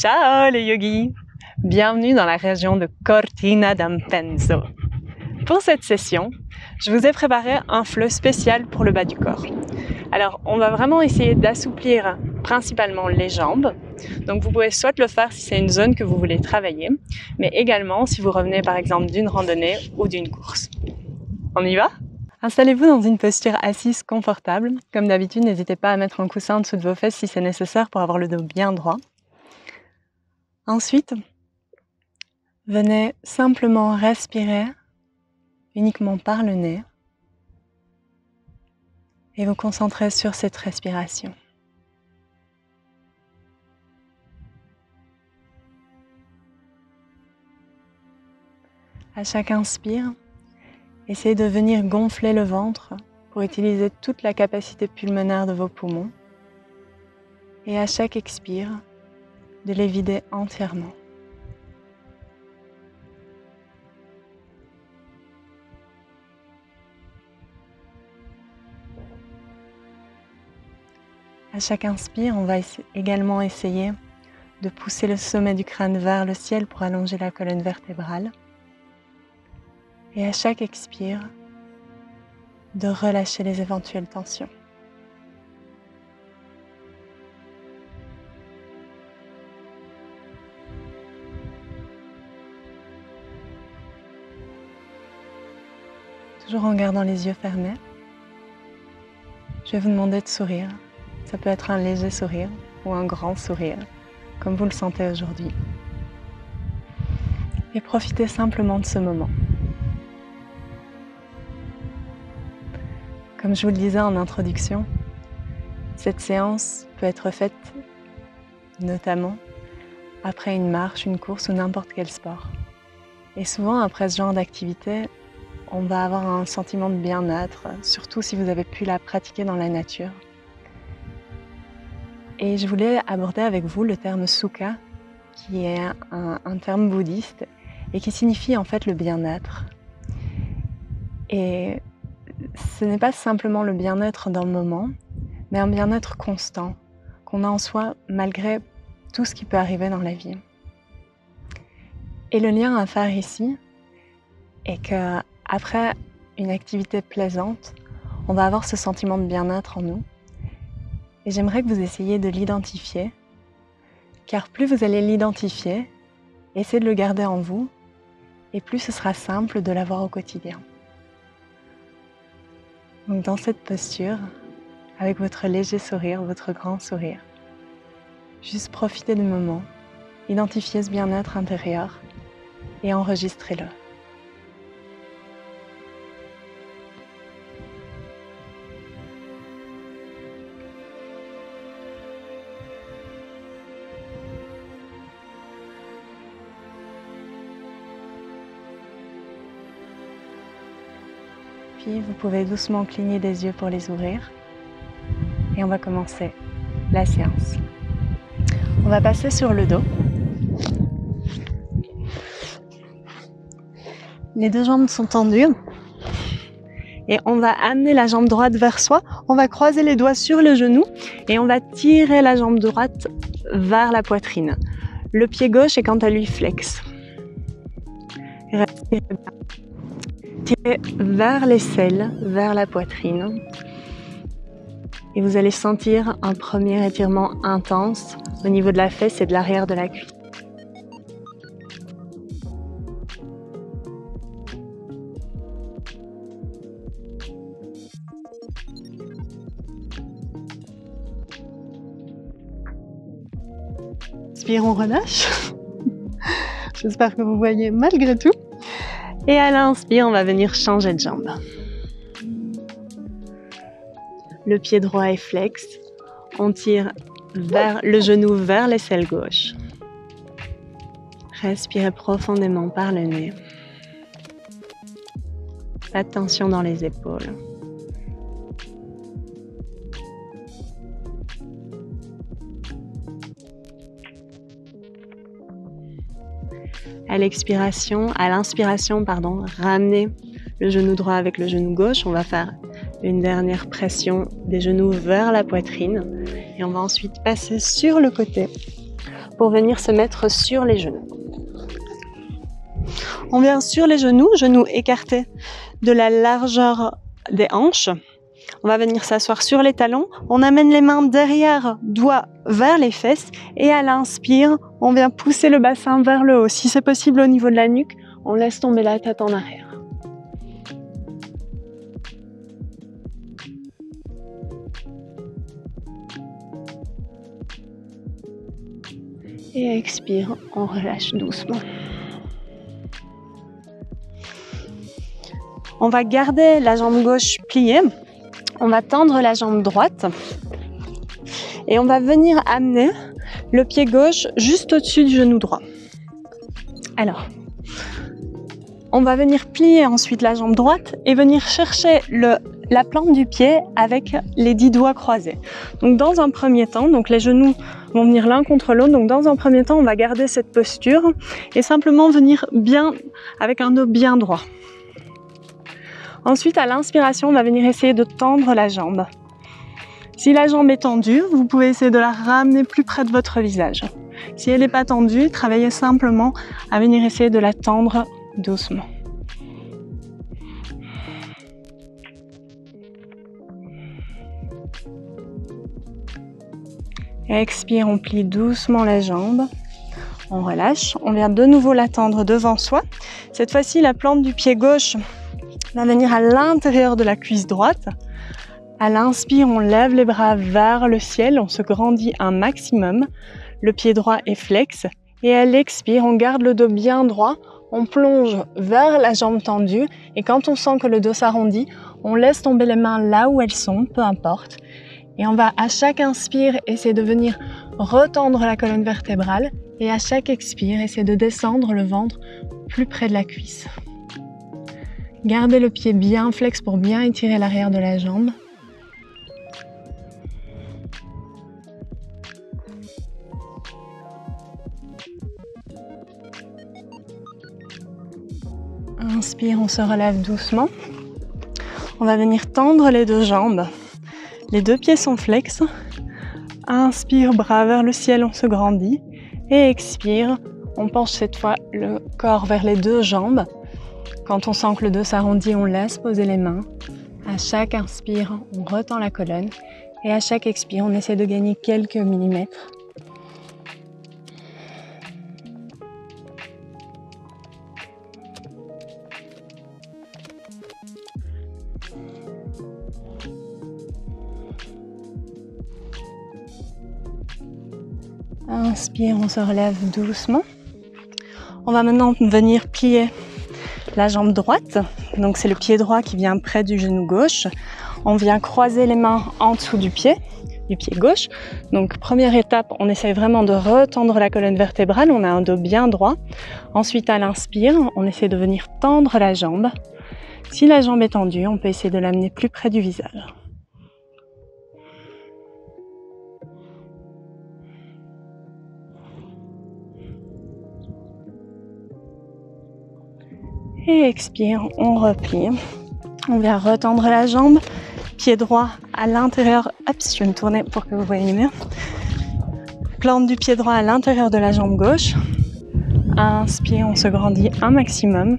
Ciao les yogis! Bienvenue dans la région de Cortina d'Ampezzo. Pour cette session, je vous ai préparé un flow spécial pour le bas du corps. Alors, on va vraiment essayer d'assouplir principalement les jambes. Donc, vous pouvez soit le faire si c'est une zone que vous voulez travailler, mais également si vous revenez par exemple d'une randonnée ou d'une course. On y va? Installez-vous dans une posture assise confortable. Comme d'habitude, n'hésitez pas à mettre un coussin en dessous de vos fesses si c'est nécessaire pour avoir le dos bien droit. Ensuite, venez simplement respirer uniquement par le nez et vous concentrer sur cette respiration. À chaque inspire, essayez de venir gonfler le ventre pour utiliser toute la capacité pulmonaire de vos poumons. Et à chaque expire, de les vider entièrement. À chaque inspire, on va également essayer de pousser le sommet du crâne vers le ciel pour allonger la colonne vertébrale. Et à chaque expire, de relâcher les éventuelles tensions. Toujours en gardant les yeux fermés, je vais vous demander de sourire. Ça peut être un léger sourire ou un grand sourire, comme vous le sentez aujourd'hui. Et profitez simplement de ce moment. Comme je vous le disais en introduction, cette séance peut être faite notamment après une marche, une course ou n'importe quel sport. Et souvent, après ce genre d'activité, on va avoir un sentiment de bien-être, surtout si vous avez pu la pratiquer dans la nature. Et je voulais aborder avec vous le terme sukha, qui est un terme bouddhiste et qui signifie en fait le bien-être. Et ce n'est pas simplement le bien-être dans le moment, mais un bien-être constant qu'on a en soi malgré tout ce qui peut arriver dans la vie. Et le lien à faire ici est que après une activité plaisante, on va avoir ce sentiment de bien-être en nous. Et j'aimerais que vous essayiez de l'identifier, car plus vous allez l'identifier, essayez de le garder en vous, et plus ce sera simple de l'avoir au quotidien. Donc dans cette posture, avec votre léger sourire, votre grand sourire, juste profitez du moment, identifiez ce bien-être intérieur et enregistrez-le. Puis vous pouvez doucement cligner des yeux pour les ouvrir. Et on va commencer la séance. On va passer sur le dos. Les deux jambes sont tendues. Et on va amener la jambe droite vers soi. On va croiser les doigts sur le genou. Et on va tirer la jambe droite vers la poitrine. Le pied gauche est quant à lui flex. Respirez bien. Tirez vers l'aisselle, vers la poitrine. Et vous allez sentir un premier étirement intense au niveau de la fesse et de l'arrière de la cuisse. Inspire, on relâche. J'espère que vous voyez malgré tout. Et à l'inspire, on va venir changer de jambe. Le pied droit est flex. On tire vers le genou vers l'aisselle gauche. Respirez profondément par le nez. Pas de tension dans les épaules. À l'expiration, à l'inspiration, ramenez le genou droit avec le genou gauche. On va faire une dernière pression des genoux vers la poitrine et on va ensuite passer sur le côté pour venir se mettre sur les genoux. On vient sur les genoux écartés de la largeur des hanches. On va venir s'asseoir sur les talons. On amène les mains derrière, doigts vers les fesses. Et à l'inspire, on vient pousser le bassin vers le haut. Si c'est possible au niveau de la nuque, on laisse tomber la tête en arrière. Et expire, on relâche doucement. On va garder la jambe gauche pliée. On va tendre la jambe droite. Et on va venir amener le pied gauche juste au-dessus du genou droit. Alors, on va venir plier ensuite la jambe droite et venir chercher la plante du pied avec les 10 doigts croisés. Donc dans un premier temps, donc les genoux vont venir l'un contre l'autre. Donc dans un premier temps, on va garder cette posture et simplement venir bien avec un dos bien droit. Ensuite, à l'inspiration, on va venir essayer de tendre la jambe. Si la jambe est tendue, vous pouvez essayer de la ramener plus près de votre visage. Si elle n'est pas tendue, travaillez simplement à venir essayer de la tendre doucement. Expire, on plie doucement la jambe. On relâche. On vient de nouveau la tendre devant soi. Cette fois-ci, la plante du pied gauche va venir à l'intérieur de la cuisse droite. À l'inspire, on lève les bras vers le ciel, on se grandit un maximum. Le pied droit est flex. Et à l'expire, on garde le dos bien droit, on plonge vers la jambe tendue. Et quand on sent que le dos s'arrondit, on laisse tomber les mains là où elles sont, peu importe. Et on va à chaque inspire essayer de venir retendre la colonne vertébrale. Et à chaque expire, essayer de descendre le ventre plus près de la cuisse. Gardez le pied bien flex pour bien étirer l'arrière de la jambe. Inspire, on se relève doucement. On va venir tendre les deux jambes. Les deux pieds sont flex. Inspire, bras vers le ciel, on se grandit. Et expire, on penche cette fois le corps vers les deux jambes. Quand on sent que le dos s'arrondit, on laisse poser les mains. À chaque inspire, on retend la colonne. Et à chaque expire, on essaie de gagner quelques millimètres. Inspire, on se relève doucement. On va maintenant venir plier la jambe droite. Donc c'est le pied droit qui vient près du genou gauche. On vient croiser les mains en dessous du pied gauche. Donc première étape, on essaye vraiment de retendre la colonne vertébrale. On a un dos bien droit. Ensuite, à l'inspire, on essaie de venir tendre la jambe. Si la jambe est tendue, on peut essayer de l'amener plus près du visage. Et expire, on replie. On vient retendre la jambe, pied droit à l'intérieur. Hop, je vais me tourner pour que vous voyez mieux. Plante du pied droit à l'intérieur de la jambe gauche. Inspire, on se grandit un maximum.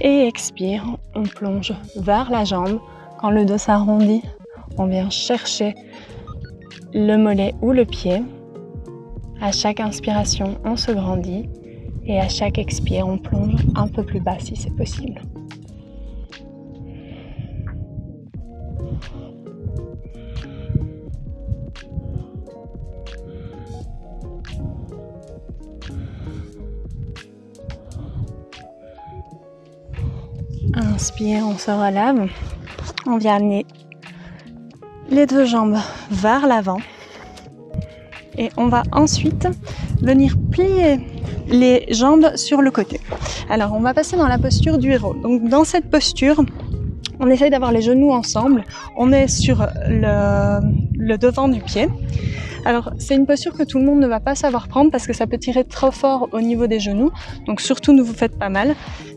Et expire, on plonge vers la jambe. Quand le dos s'arrondit, on vient chercher le mollet ou le pied. À chaque inspiration, on se grandit. Et à chaque expire, on plonge un peu plus bas si c'est possible. Inspire, on se relève. On vient amener les deux jambes vers l'avant. Et on va ensuite venir plier les jambes sur le côté. Alors, on va passer dans la posture du héros. Donc, dans cette posture, on essaye d'avoir les genoux ensemble. On est sur le devant du pied. Alors, c'est une posture que tout le monde ne va pas savoir prendre parce que ça peut tirer trop fort au niveau des genoux. Donc, surtout, ne vous faites pas mal.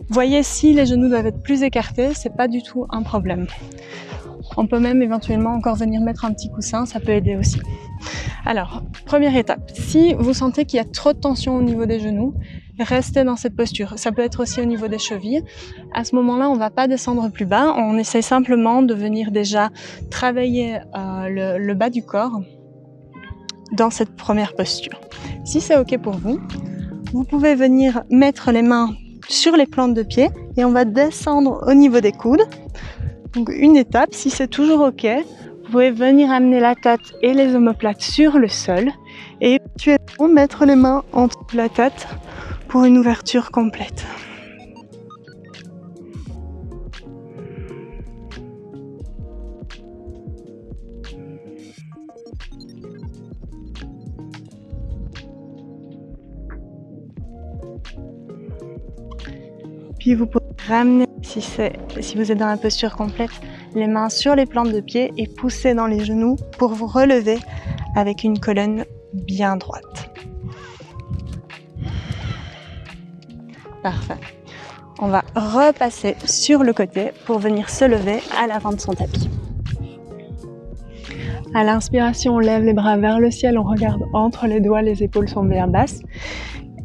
Voyez si les genoux doivent être plus écartés, c'est pas du tout un problème. On peut même éventuellement encore venir mettre un petit coussin, ça peut aider aussi. Alors, première étape, si vous sentez qu'il y a trop de tension au niveau des genoux, restez dans cette posture. Ça peut être aussi au niveau des chevilles. À ce moment-là, on ne va pas descendre plus bas. On essaie simplement de venir déjà travailler le bas du corps dans cette première posture. Si c'est OK pour vous, vous pouvez venir mettre les mains sur les plantes de pied et on va descendre au niveau des coudes. Donc une étape, si c'est toujours OK, vous pouvez venir amener la tête et les omoplates sur le sol et éventuellement mettre les mains entre la tête pour une ouverture complète. Puis vous pouvez ramener, si vous êtes dans la posture complète, les mains sur les plantes de pied et pousser dans les genoux pour vous relever avec une colonne bien droite. Parfait. On va repasser sur le côté pour venir se lever à l'avant de son tapis. À l'inspiration, on lève les bras vers le ciel, on regarde entre les doigts, les épaules sont bien basses.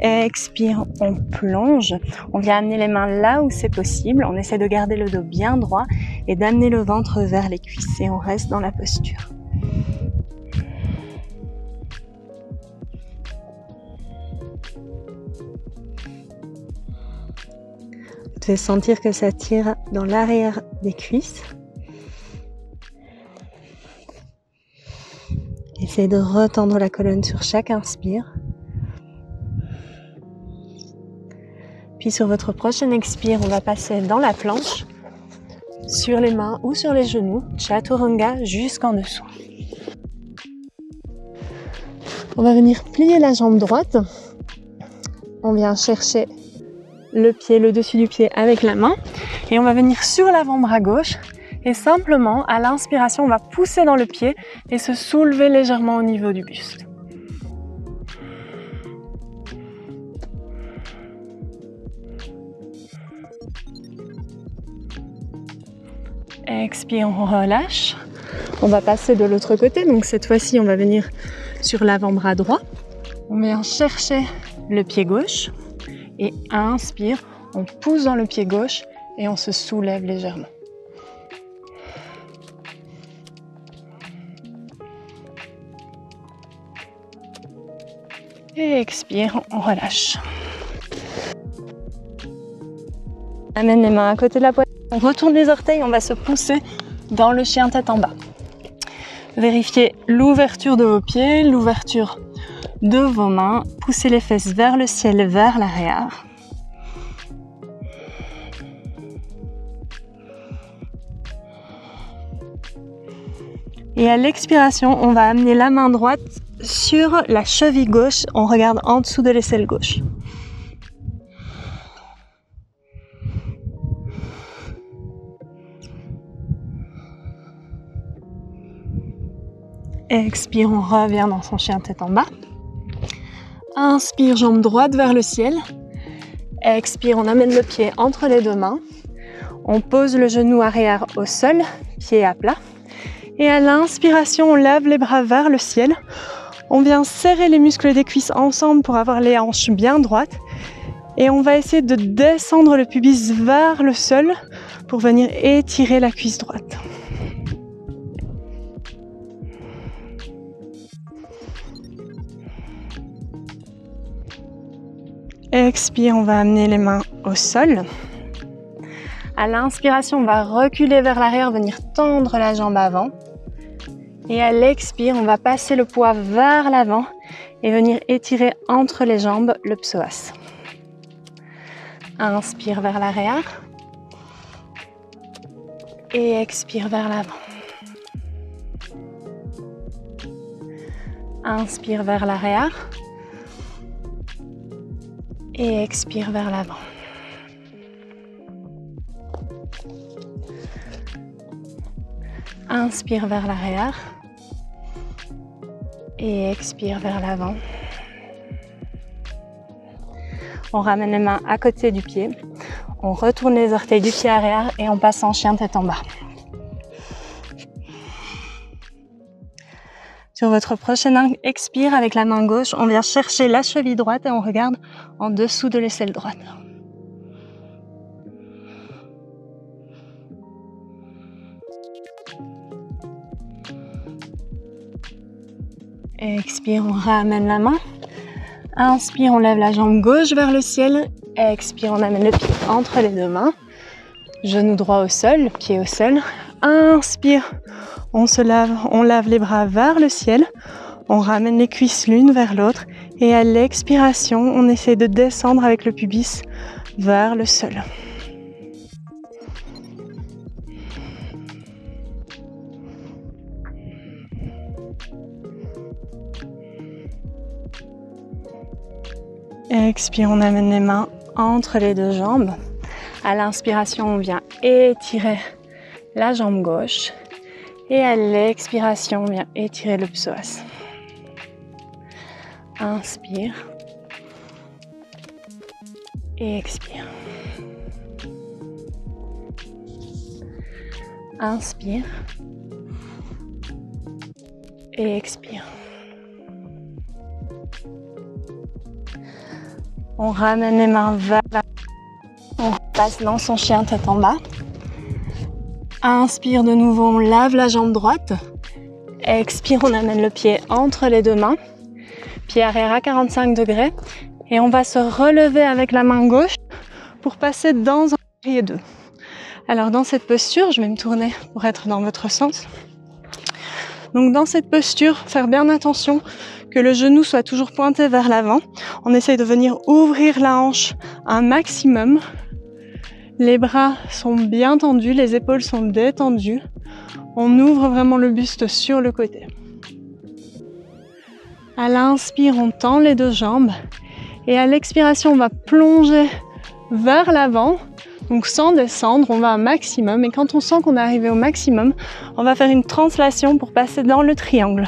Expire, on plonge. On vient amener les mains là où c'est possible. On essaie de garder le dos bien droit et d'amener le ventre vers les cuisses et on reste dans la posture. Vous pouvez sentir que ça tire dans l'arrière des cuisses. Essayez de retendre la colonne sur chaque inspire. Puis sur votre prochaine expire, on va passer dans la planche, sur les mains ou sur les genoux, Chaturanga jusqu'en dessous. On va venir plier la jambe droite. On vient chercher le pied, le dessus du pied avec la main. Et on va venir sur l'avant-bras gauche. Et simplement, à l'inspiration, on va pousser dans le pied et se soulever légèrement au niveau du buste. Expire, on relâche. On va passer de l'autre côté. Donc cette fois-ci, on va venir sur l'avant-bras droit. On vient chercher le pied gauche. Et inspire, on pousse dans le pied gauche et on se soulève légèrement. Et expire, on relâche. Amène les mains à côté de la poitrine. On retourne les orteils, on va se pousser dans le chien tête en bas. Vérifiez l'ouverture de vos pieds, l'ouverture de vos mains. Poussez les fesses vers le ciel, vers l'arrière. Et à l'expiration, on va amener la main droite sur la cheville gauche. On regarde en dessous de l'aisselle gauche. Expire, on revient dans son chien tête en bas. Inspire, jambe droite vers le ciel. Expire, on amène le pied entre les deux mains. On pose le genou arrière au sol, pied à plat. Et à l'inspiration, on lève les bras vers le ciel. On vient serrer les muscles des cuisses ensemble pour avoir les hanches bien droites. Et on va essayer de descendre le pubis vers le sol pour venir étirer la cuisse droite. Expire, on va amener les mains au sol. À l'inspiration, on va reculer vers l'arrière, venir tendre la jambe avant. Et à l'expire, on va passer le poids vers l'avant et venir étirer entre les jambes le psoas. Inspire vers l'arrière. Et expire vers l'avant. Inspire vers l'arrière. Et expire vers l'avant. Inspire vers l'arrière. Et expire vers l'avant. On ramène les mains à côté du pied. On retourne les orteils du pied arrière et on passe en chien tête en bas. Sur votre prochaine expire avec la main gauche, on vient chercher la cheville droite et on regarde en dessous de l'aisselle droite. Expire, on ramène la main. Inspire, on lève la jambe gauche vers le ciel. Expire, on amène le pied entre les deux mains. Genou droit au sol, pied au sol. Inspire, on se lave, on lave les bras vers le ciel. On ramène les cuisses l'une vers l'autre. Et à l'expiration, on essaie de descendre avec le pubis vers le sol. Expire, on amène les mains entre les deux jambes. À l'inspiration, on vient étirer la jambe gauche. Et à l'expiration, on vient étirer le psoas. Inspire. Et expire. Inspire. Et expire. On ramène les mains vers la... On passe dans son chien tête en bas. Inspire de nouveau, on lave la jambe droite. Expire, on amène le pied entre les deux mains. Pied arrière à 45 degrés. Et on va se relever avec la main gauche pour passer dans un guerrier 2. Alors dans cette posture, je vais me tourner pour être dans votre sens. Donc dans cette posture, faire bien attention que le genou soit toujours pointé vers l'avant. On essaye de venir ouvrir la hanche un maximum. Les bras sont bien tendus, les épaules sont détendues. On ouvre vraiment le buste sur le côté. À l'inspire, on tend les deux jambes. Et à l'expiration, on va plonger vers l'avant. Donc sans descendre, on va un maximum. Et quand on sent qu'on est arrivé au maximum, on va faire une translation pour passer dans le triangle.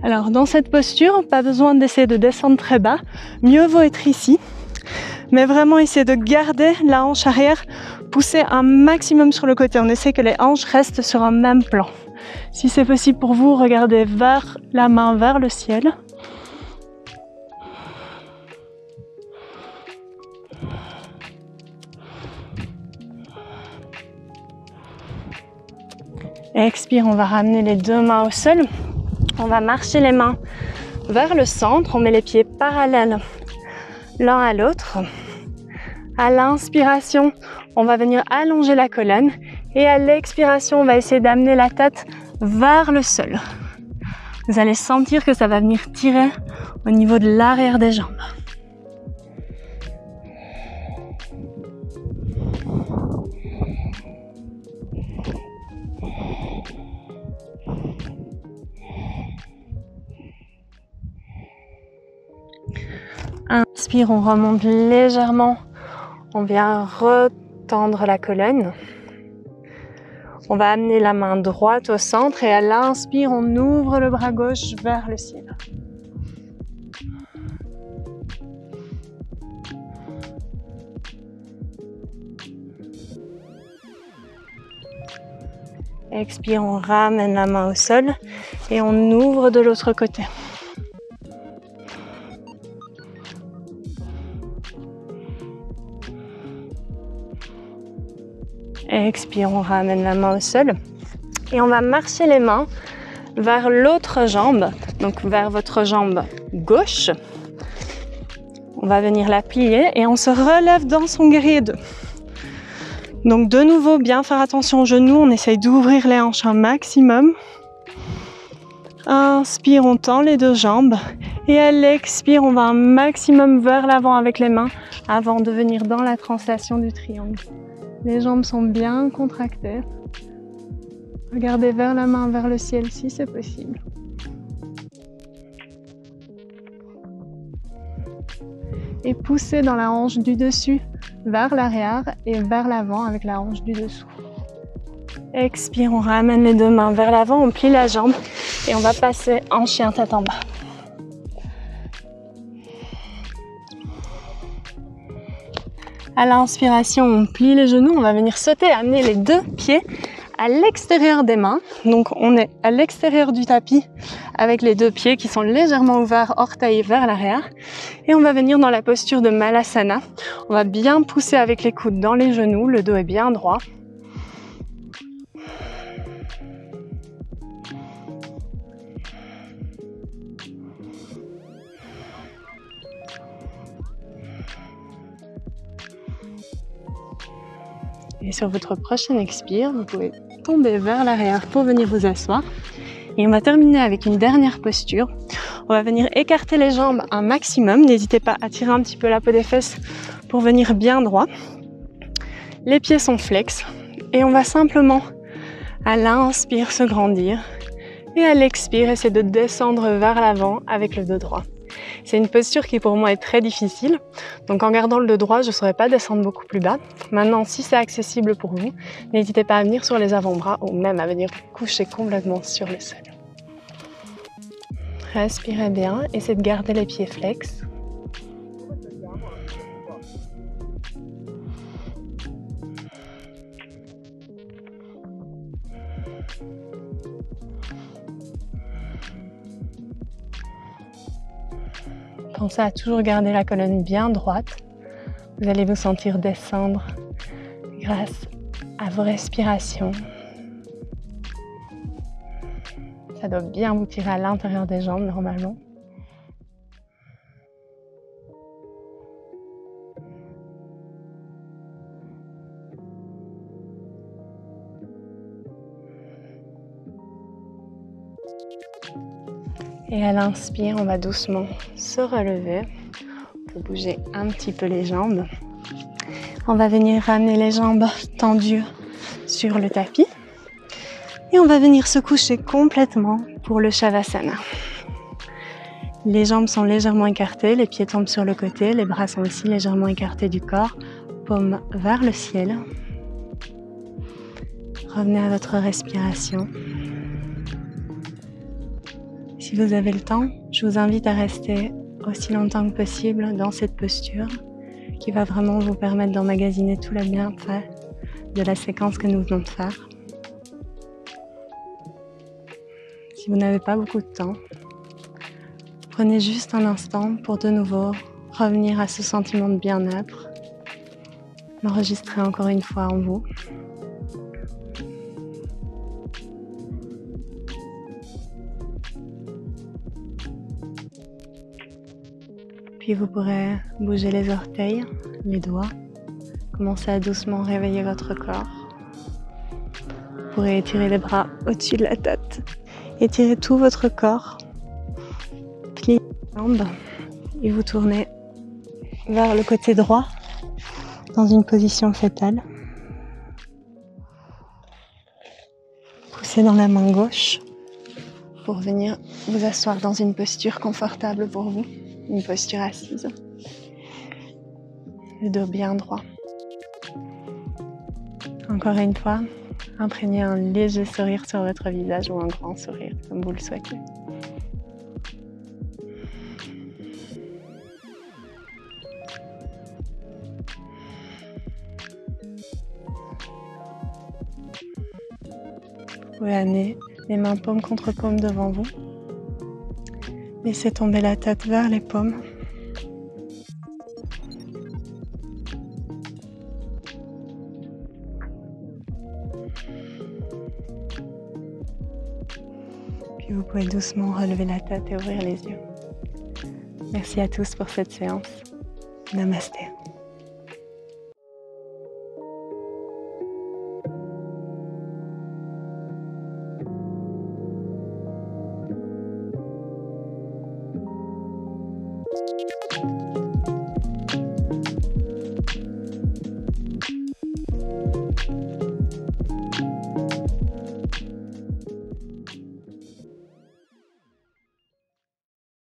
Alors dans cette posture, pas besoin d'essayer de descendre très bas. Mieux vaut être ici. Mais vraiment essayer de garder la hanche arrière, pousser un maximum sur le côté. On essaie que les hanches restent sur un même plan. Si c'est possible pour vous, regardez vers la main, vers le ciel. Expire, on va ramener les deux mains au sol. On va marcher les mains vers le centre. On met les pieds parallèles l'un à l'autre. À l'inspiration, on va venir allonger la colonne. Et à l'expiration, on va essayer d'amener la tête vers le sol. Vous allez sentir que ça va venir tirer au niveau de l'arrière des jambes. Inspire, on remonte légèrement. On vient retendre la colonne. On va amener la main droite au centre et à l'inspire, on ouvre le bras gauche vers le ciel. Expire, on ramène la main au sol et on ouvre de l'autre côté. Expire, on ramène la main au sol et on va marcher les mains vers l'autre jambe, donc vers votre jambe gauche. On va venir la plier et on se relève dans son guerrier 2. Donc de nouveau, bien faire attention aux genoux, on essaye d'ouvrir les hanches un maximum. Inspire, on tend les deux jambes et à l'expire, on va un maximum vers l'avant avec les mains avant de venir dans la translation du triangle. Les jambes sont bien contractées. Regardez vers la main, vers le ciel si c'est possible. Et poussez dans la hanche du dessus vers l'arrière et vers l'avant avec la hanche du dessous. Expire, on ramène les deux mains vers l'avant, on plie la jambe et on va passer en chien tête en bas. À l'inspiration, on plie les genoux, on va venir sauter, amener les deux pieds à l'extérieur des mains. Donc on est à l'extérieur du tapis avec les deux pieds qui sont légèrement ouverts, orteils vers l'arrière. Et on va venir dans la posture de Malasana. On va bien pousser avec les coudes dans les genoux, le dos est bien droit. Et sur votre prochaine expire, vous pouvez tomber vers l'arrière pour venir vous asseoir. Et on va terminer avec une dernière posture. On va venir écarter les jambes un maximum. N'hésitez pas à tirer un petit peu la peau des fesses pour venir bien droit. Les pieds sont flex. Et on va simplement, à l'inspire, se grandir. Et à l'expire, essayer de descendre vers l'avant avec le dos droit. C'est une posture qui pour moi est très difficile. Donc en gardant le dos droit, je ne saurais pas descendre beaucoup plus bas. Maintenant, si c'est accessible pour vous, n'hésitez pas à venir sur les avant-bras ou même à venir coucher complètement sur le sol. Respirez bien, essayez de garder les pieds flex. Pensez à toujours garder la colonne bien droite. Vous allez vous sentir descendre grâce à vos respirations. Ça doit bien vous tirer à l'intérieur des jambes normalement. Et à l'inspire, on va doucement se relever pour bouger un petit peu les jambes. On va venir ramener les jambes tendues sur le tapis. Et on va venir se coucher complètement pour le Shavasana. Les jambes sont légèrement écartées, les pieds tombent sur le côté, les bras sont aussi légèrement écartés du corps, paumes vers le ciel. Revenez à votre respiration. Si vous avez le temps, je vous invite à rester aussi longtemps que possible dans cette posture qui va vraiment vous permettre d'emmagasiner tout le bienfait de la séquence que nous venons de faire. Si vous n'avez pas beaucoup de temps, prenez juste un instant pour de nouveau revenir à ce sentiment de bien-être, l'enregistrer encore une fois en vous. Puis vous pourrez bouger les orteils, les doigts, commencer à doucement réveiller votre corps. Vous pourrez étirer les bras au-dessus de la tête, étirer tout votre corps, plier les jambes et vous tournez vers le côté droit dans une position fétale. Poussez dans la main gauche pour venir vous asseoir dans une posture confortable pour vous. Une posture assise, le dos bien droit. Encore une fois, imprégnez un léger sourire sur votre visage ou un grand sourire, comme vous le souhaitez. Vous pouvez amener les mains paume contre paume devant vous. Laissez tomber la tête vers les paumes. Puis vous pouvez doucement relever la tête et ouvrir les yeux. Merci à tous pour cette séance. Namasté.